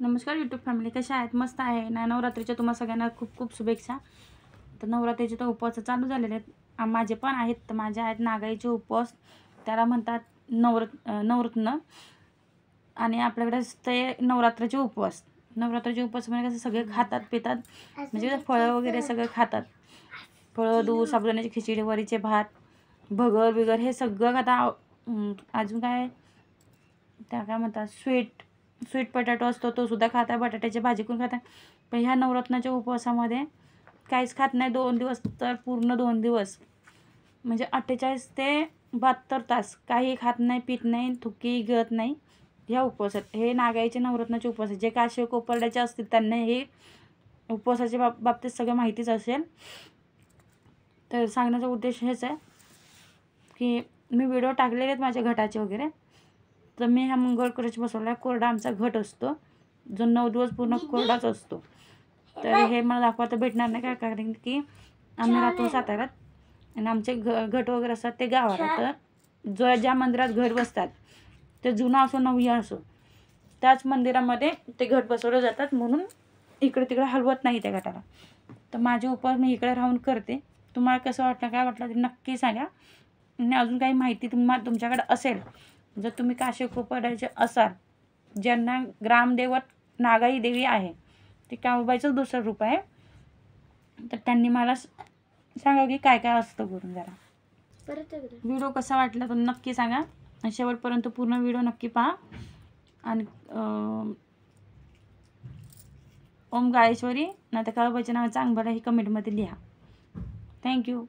नमस्कार YouTube family, कशा आहेत? मस्त आहे ना. नवरात्रीच्या तुम्हा सगळ्यांना खूप खूप शुभेच्छा. तर नवरात्रीचे तर उपवास चालू झालेले आहेत. माझे पण आहेत. तर माझे आहेत नागाईचे उपवास, त्याला म्हणतात नवरत्न. आणि आपल्याकडे असते नवरात्राचे उपवास. नवरात्राचे उपवास म्हणजे कसं सगळे खातात पितात, म्हणजे फळं वगैरे सगळं खातात. फळं, दूध, साबुदाण्याची खिचडी, वरीचे भात, भगर बिगर हे सगळं खाता. अजून काय त्या काय म्हणतात स्वीट पोटॅटो असतो, तो सुद्धा खाता. बटाट्याची भाजी करून खाता. पण ह्या नवरत्नाच्या उपवासामध्ये काहीच खात नाही 2 दिवस. तर पूर्ण 2 दिवस म्हणजे 48 ते 72 तास काही खात नाही, पीत नाही, थुकी गिळत नाही. ह्या उपवासात हे नागाईचे नवरत्नाचे उपवास आहेत. जे काशीव कोपर्ड्याचे असतील त्यांना हे उपवासाच्या बाबतीत सगळं माहितीच असेल. तर सांगण्याचा उद्देश हेच आहे की मी व्हिडिओ टाकलेले आहेत माझ्या घटाचे वगैरे. तर मी ह्या मंगळकरच बसवला. कोरडा आमचा घट असतो, जो 9 दिवस पूर्ण कोरडाच असतो. तर हे मला दाखवायला भेटणार नाही काय, कारण की आम्ही राहतो साताऱ्यात आणि आमचे घट वगैरे असतात ते गावाला. तर ज्या मंदिरात घट बसतात ते जुनं असो नवीन असो, त्याच मंदिरामध्ये ते घट बसवले जातात. म्हणून इकडे तिकडे हलवत नाही त्या घटाला. तर माझे उपवास मी इकडे राहून करते. तुम्हाला कसं वाटलं, काय वाटलं ते नक्की सांगा. आणि अजून काही माहिती तुमच्याकडे असेल, जर तुम्ही काशी कोपर्ड्याचे असाल, ज्यांना ग्रामदेवत नागाई देवी आहे, ती काळूबाईचंच दुसरं रूप आहे, तर त्यांनी मला सांगा की काय काय असतं करून. जरा व्हिडिओ कसा वाटला तर नक्की सांगा आणि शेवटपर्यंत पूर्ण व्हिडिओ नक्की पहा. आणि ओम गाळेश्वरी नाही तर काळूबाईच्या नावाचं अंगभला ही कमेंटमध्ये लिहा. थँक्यू.